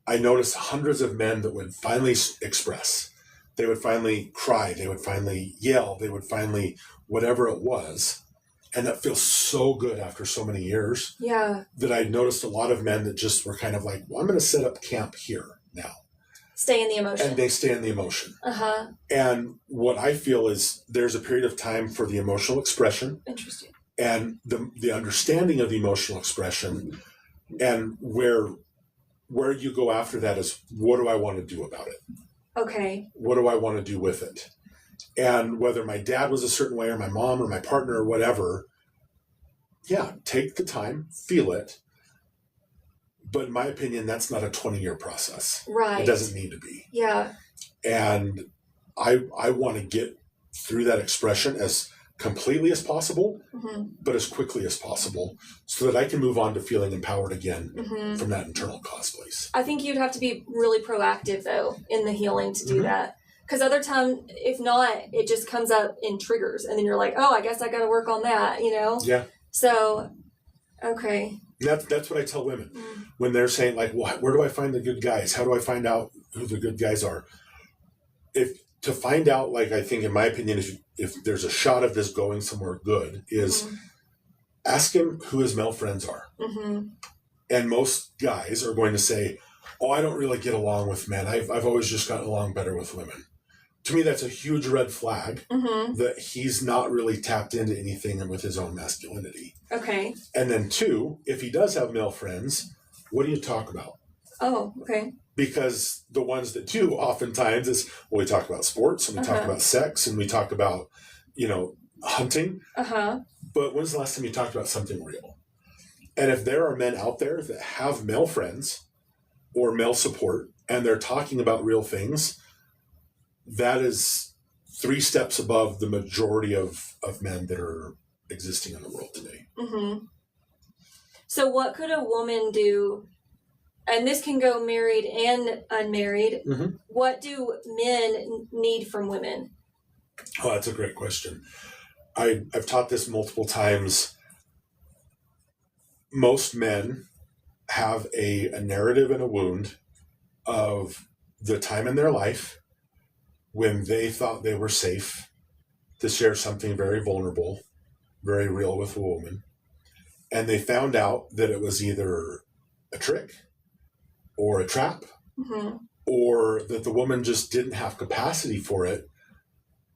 I noticed hundreds of men that would finally express. They would finally cry. They would finally yell. They would finally, whatever it was. And that feels so good after so many years. Yeah. That I noticed a lot of men that just were kind of like, well, I'm going to set up camp here now. Stay in the emotion. And they stay in the emotion. Uh-huh. And what I feel is there's a period of time for the emotional expression. Interesting. And the understanding of the emotional expression, and where you go after that is, what do I want to do about it? Okay. What do I want to do with it? And whether my dad was a certain way or my mom or my partner or whatever, yeah, take the time, feel it. But in my opinion, that's not a 20-year process. Right. It doesn't need to be. Yeah. And I want to get through that expression as completely as possible, mm-hmm. but as quickly as possible, so that I can move on to feeling empowered again mm-hmm. from that internal cause place. I think you'd have to be really proactive, though, in the healing to do mm-hmm. that. Because other time, if not, it just comes up in triggers. And then you're like, oh, I guess I got to work on that, Yeah. So, okay. That's what I tell women when they're saying, like, well, where do I find the good guys? How do I find out who the good guys are? To find out, like, I think, in my opinion, if there's a shot of this going somewhere good, is mm-hmm. ask him who his male friends are. Mm-hmm. And most guys are going to say, oh, I don't really get along with men. I've always just gotten along better with women. To me, that's a huge red flag mm-hmm. that he's not really tapped into anything with his own masculinity. Okay. And then 2, if he does have male friends, what do you talk about? Oh, okay. Because the ones that do oftentimes is, well, we talk about sports and we talk about sex and we talk about, hunting. Uh-huh. But when's the last time you talked about something real? And if there are men out there that have male friends or male support and they're talking about real things, that is 3 steps above the majority of men that are existing in the world today. Mm-hmm. So what could a woman do? And this can go married and unmarried. Mm-hmm. What do men need from women? Oh, that's a great question. I've taught this multiple times. Most men have a narrative and a wound of the time in their life when they thought they were safe to share something very vulnerable, very real with a woman. And they found out that it was either a trick or a trap, mm-hmm. or that the woman just didn't have capacity for it.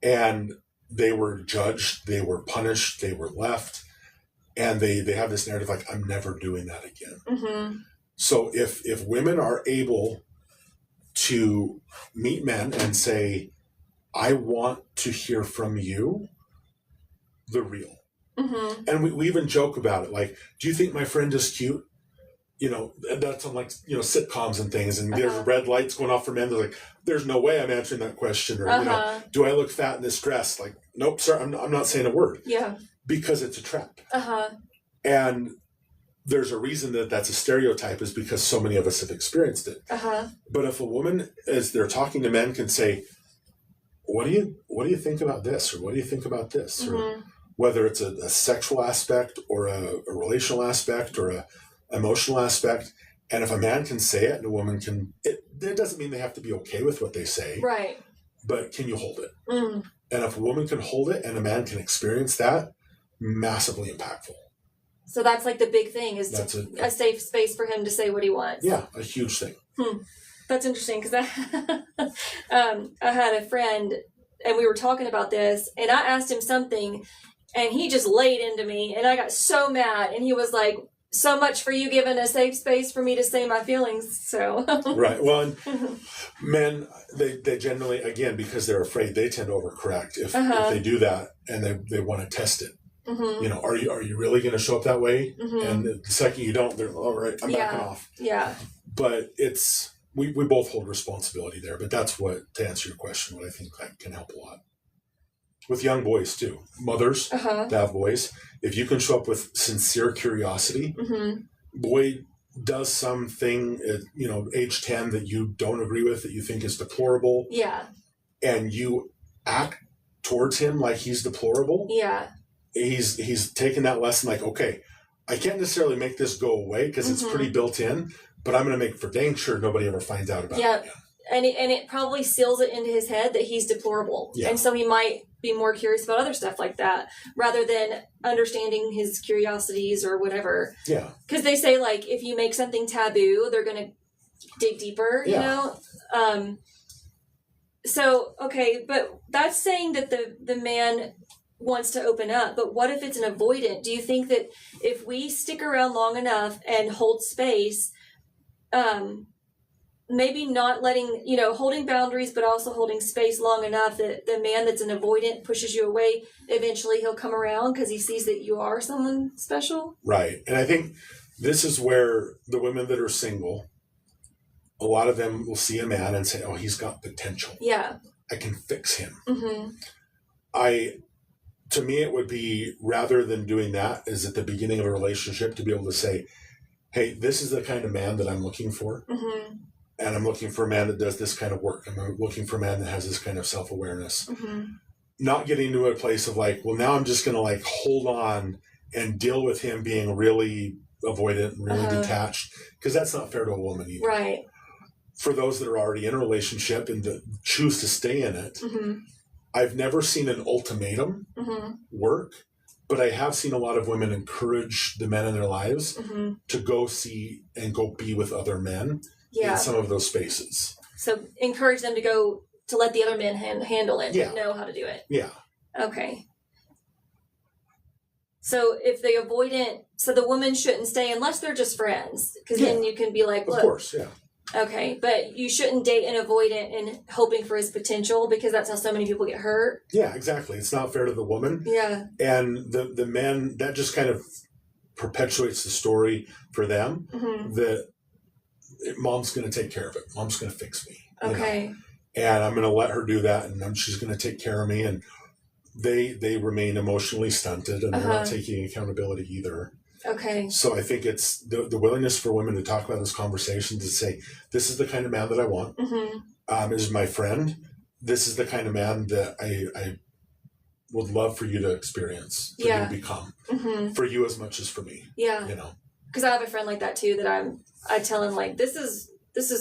And they were judged, they were punished, they were left. And they have this narrative like, I'm never doing that again. Mm-hmm. So if women are able to meet men and say, I want to hear from you the real. Mm-hmm. And we even joke about it. Like, do you think my friend is cute? That's on like, sitcoms and things. And there's red lights going off for men. They're like, there's no way I'm answering that question. Or, do I look fat in this dress? Like, nope, sir, I'm not saying a word. Yeah. Because it's a trap. Uh-huh. And there's a reason that that's a stereotype, is because so many of us have experienced it. Uh-huh. But if a woman, as they're talking to men, can say, what do you think about this? Or what do you think about this? Mm-hmm. Or whether it's a sexual aspect or a relational aspect or a emotional aspect. And if a man can say it and a woman can, it doesn't mean they have to be okay with what they say. Right. But can you hold it? Mm. And if a woman can hold it and a man can experience that, massively impactful. So that's like the big thing, is a safe space for him to say what he wants. Yeah, a huge thing. That's interesting, because I had a friend and we were talking about this, and I asked him something and he just laid into me and I got so mad, and he was like, so much for you giving a safe space for me to say my feelings. So right. Well, and men, they generally, again, because they're afraid, they tend to overcorrect if they do that and they want to test it. You know, are you really going to show up that way? And the second you don't, they're all right. I'm backing off. Yeah. But we both hold responsibility there. But that's what, to answer your question, what I think that can help a lot. With young boys too, mothers that have boys, if you can show up with sincere curiosity, boy does something at, you know, age 10 that you don't agree with, that you think is deplorable, and you act towards him like he's deplorable, he's taken that lesson like, okay, I can't necessarily make this go away because it's pretty built in, but I'm going to make for dang sure nobody ever finds out about it again. And it probably seals it into his head that he's deplorable. And so he might be more curious about other stuff like that rather than understanding his curiosities or whatever. Yeah. Because they say, like, if you make something taboo, they're going to dig deeper, you know? So, okay, but that's saying that the man wants to open up. But what if it's an avoidant? Do you think that if we stick around long enough and hold space, maybe not letting, you know, holding boundaries, but also holding space long enough that the man that's an avoidant pushes you away, eventually he'll come around because he sees that you are someone special? Right. And I think this is where the women that are single, a lot of them will see a man and say, oh, he's got potential. Yeah. I can fix him. To me, it would be, rather than doing that, is at the beginning of a relationship to be able to say, hey, this is the kind of man that I'm looking for. And I'm looking for a man that does this kind of work. I'm looking for a man that has this kind of self-awareness. Not getting to a place of like, well, now I'm just going to like hold on and deal with him being really avoidant and really detached, because that's not fair to a woman either. Right. For those that are already in a relationship and that choose to stay in it, I've never seen an ultimatum work, but I have seen a lot of women encourage the men in their lives to go see and go be with other men in some of those spaces. So encourage them to go to let the other men handle it, know how to do it. Yeah. Okay. So if the avoidant, so the woman shouldn't stay unless they're just friends, because then you can be like, look. Of course, okay, but you shouldn't date an avoidant and hoping for his potential, because that's how so many people get hurt. Yeah, exactly. It's not fair to the woman. Yeah. And the men, that just kind of perpetuates the story for them that mom's going to take care of it. Mom's going to fix me. Okay. And I'm going to let her do that, and she's going to take care of me. And they remain emotionally stunted, and they're not taking accountability either. Okay. So I think it's the willingness for women to talk about this conversation, to say, this is the kind of man that I want. Is my friend. This is the kind of man that I would love for you to experience, for you to become, for you as much as for me. Yeah. You know, because I have a friend like that too, that I tell him, like, this is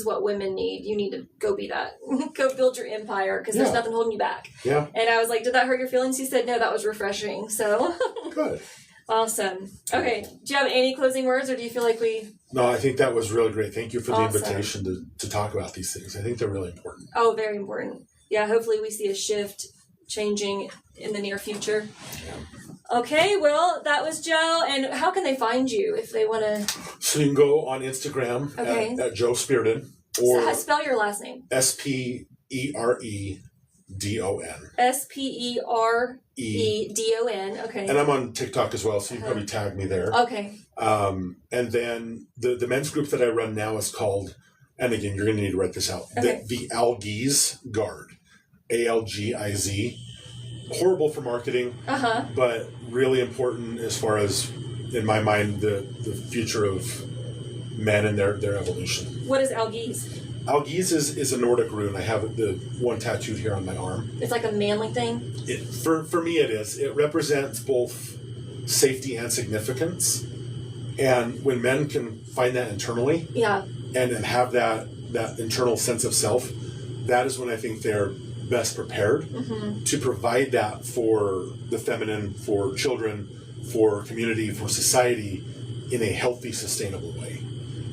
what women need. You need to go be that. Go build your empire, because there's nothing holding you back. Yeah. And I was like, did that hurt your feelings? He said, no, that was refreshing. So good. Awesome. Okay. Do you have any closing words, or do you feel like we... No, I think that was really great. Thank you for the invitation to talk about these things. I think they're really important. Oh, very important. Yeah, hopefully we see a shift changing in the near future. Yeah. Okay, well, that was Joe. And how can they find you if they want to... So you can go on Instagram at Joe Speredon. Or so spell your last name. Speredon. Speredon. Okay. And I'm on TikTok as well, so you can probably tag me there. Okay. And then the men's group that I run now is called, and again, you're going to need to write this out, the Algiz Guard. ALGIZ. Horrible for marketing, but really important as far as, in my mind, the future of men and their evolution. What is Algiz? Algiz is a Nordic rune. I have the one tattooed here on my arm. It's like a manly thing? For me it is. It represents both safety and significance. And when men can find that internally and have that internal sense of self, that is when I think they're best prepared to provide that for the feminine, for children, for community, for society in a healthy, sustainable way.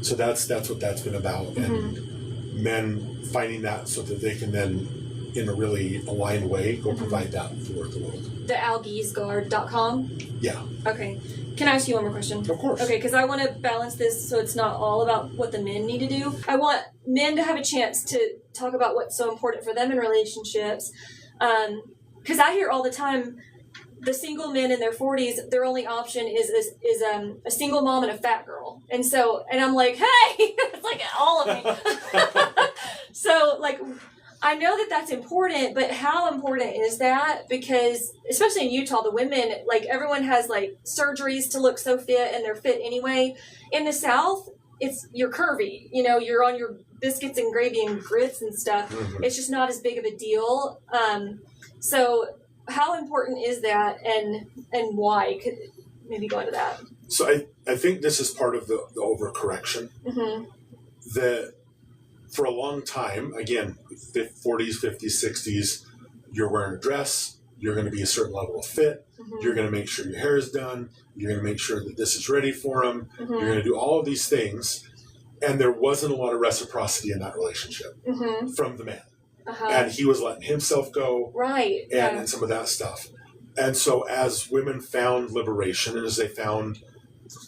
So that's what that's been about. And men finding that so that they can then in a really aligned way, go provide that for the world. Thealgiesguard.com? Yeah. Okay. Can I ask you one more question? Of course. Okay, because I want to balance this so it's not all about what the men need to do. I want men to have a chance to talk about what's so important for them in relationships. Because I hear all the time, the single men in their 40s, their only option is a single mom and a fat girl. And I'm like, hey, it's like all of me. So, like, I know that that's important, but how important is that? Because, especially in Utah, the women, like, everyone has, like, surgeries to look so fit, and they're fit anyway. In the South, you're curvy. You know, you're on your biscuits and gravy and grits and stuff. Mm-hmm. It's just not as big of a deal. So how important is that, and why? Could maybe go into that. So I think this is part of the overcorrection. Mm-hmm. That for a long time, again, 40s, 50s, 60s, you're wearing a dress, you're going to be a certain level of fit, mm-hmm. you're going to make sure your hair is done, you're going to make sure that this is ready for them, mm-hmm. you're going to do all of these things, and there wasn't a lot of reciprocity in that relationship mm-hmm. from the man. Uh-huh. And he was letting himself go, right? And some of that stuff. And so as women found liberation, and as they found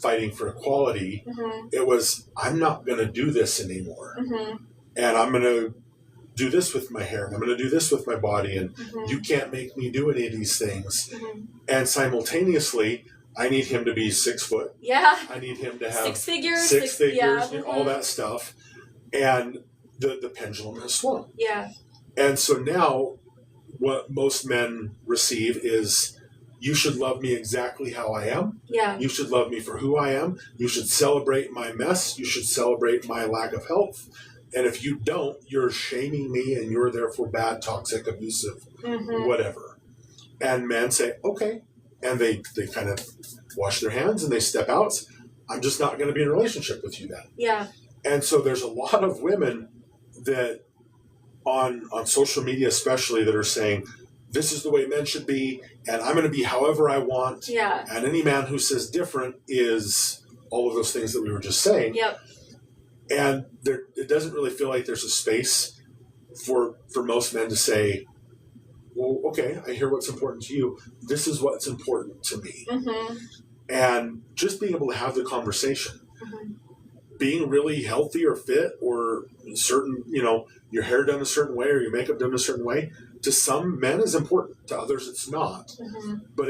fighting for equality, mm-hmm. it was, I'm not going to do this anymore. Mm-hmm. And I'm going to do this with my hair, and I'm going to do this with my body, and mm-hmm. you can't make me do any of these things. Mm-hmm. And simultaneously, I need him to be 6 foot. Yeah. I need him to have six figures, yeah, mm-hmm. all that stuff. And the pendulum has swung. Yeah. And so now what most men receive is, you should love me exactly how I am. Yeah. You should love me for who I am. You should celebrate my mess. You should celebrate my lack of health. And if you don't, you're shaming me, and you're therefore bad, toxic, abusive, mm-hmm. whatever. And men say, okay. And they kind of wash their hands and they step out. I'm just not going to be in a relationship with you then. Yeah. And so there's a lot of women that on social media especially that are saying, this is the way men should be, and I'm going to be however I want. Yeah. And any man who says different is all of those things that we were just saying. Yep. And it doesn't really feel like there's a space for most men to say, well, okay, I hear what's important to you. This is what's important to me. Mm-hmm. And just being able to have the conversation. Mm-hmm. Being really healthy or fit or certain, your hair done a certain way or your makeup done a certain way, to some men is important. To others, it's not. Mm-hmm. But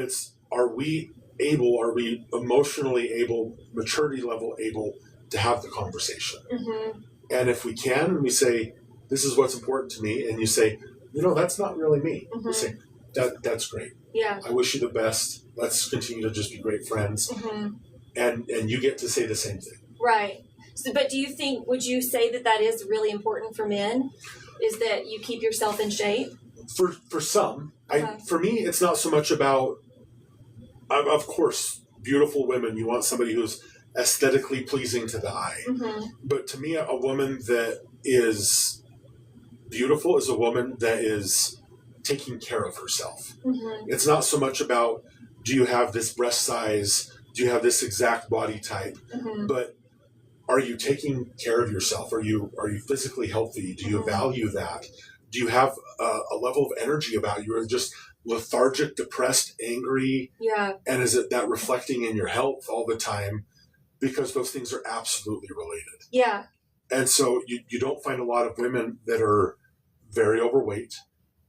are we emotionally able, maturity level able to have the conversation? Mm-hmm. And if we can, and we say, this is what's important to me, and you say, that's not really me. Mm-hmm. We say, that's great. Yeah. I wish you the best. Let's continue to just be great friends. Mm-hmm. And you get to say the same thing. Right. So, but would you say that is really important for men? Is that you keep yourself in shape? For some. For me, it's not so much about, of course, beautiful women. You want somebody who's aesthetically pleasing to the eye. Mm-hmm. But to me, a woman that is beautiful is a woman that is taking care of herself. Mm-hmm. It's not so much about, do you have this breast size? Do you have this exact body type? Mm-hmm. But are you taking care of yourself? Are you physically healthy? Do you mm-hmm. value that? Do you have a level of energy about you? Or just lethargic, depressed, angry? Yeah. And is it that reflecting in your health all the time? Because those things are absolutely related. Yeah. And so you don't find a lot of women that are very overweight,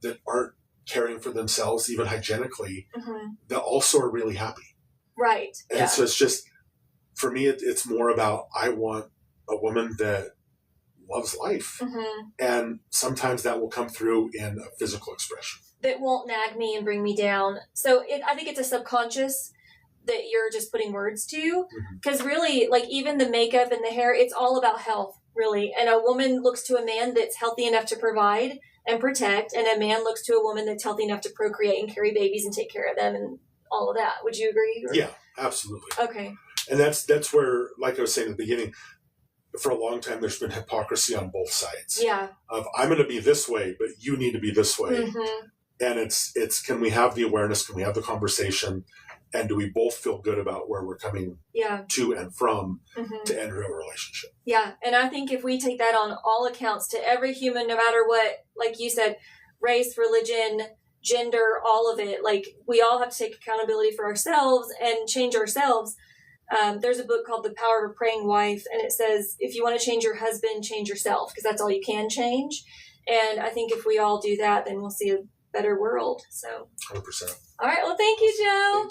that aren't caring for themselves, even hygienically, mm-hmm. that also are really happy. Right. And so it's just, for me, it's more about, I want a woman that loves life. Mm-hmm. And sometimes that will come through in a physical expression. That won't nag me and bring me down. So I think it's a subconscious that you're just putting words to. Because mm-hmm. really, like, even the makeup and the hair, it's all about health, really. And a woman looks to a man that's healthy enough to provide and protect, and a man looks to a woman that's healthy enough to procreate and carry babies and take care of them and all of that. Would you agree? Or? Yeah, absolutely. Okay. And that's where, like I was saying at the beginning, for a long time there's been hypocrisy on both sides. Yeah. Of, I'm going to be this way, but you need to be this way. Mm-hmm. And it's can we have the awareness? Can we have the conversation? And do we both feel good about where we're coming to and from mm-hmm. to enter a relationship? Yeah. And I think if we take that on all accounts to every human, no matter what, like you said, race, religion, gender, all of it. Like, we all have to take accountability for ourselves and change ourselves. There's a book called The Power of a Praying Wife, and it says, if you want to change your husband, change yourself, because that's all you can change. And I think if we all do that, then we'll see a better world. So, 100%. All right. Well, thank you, Joe.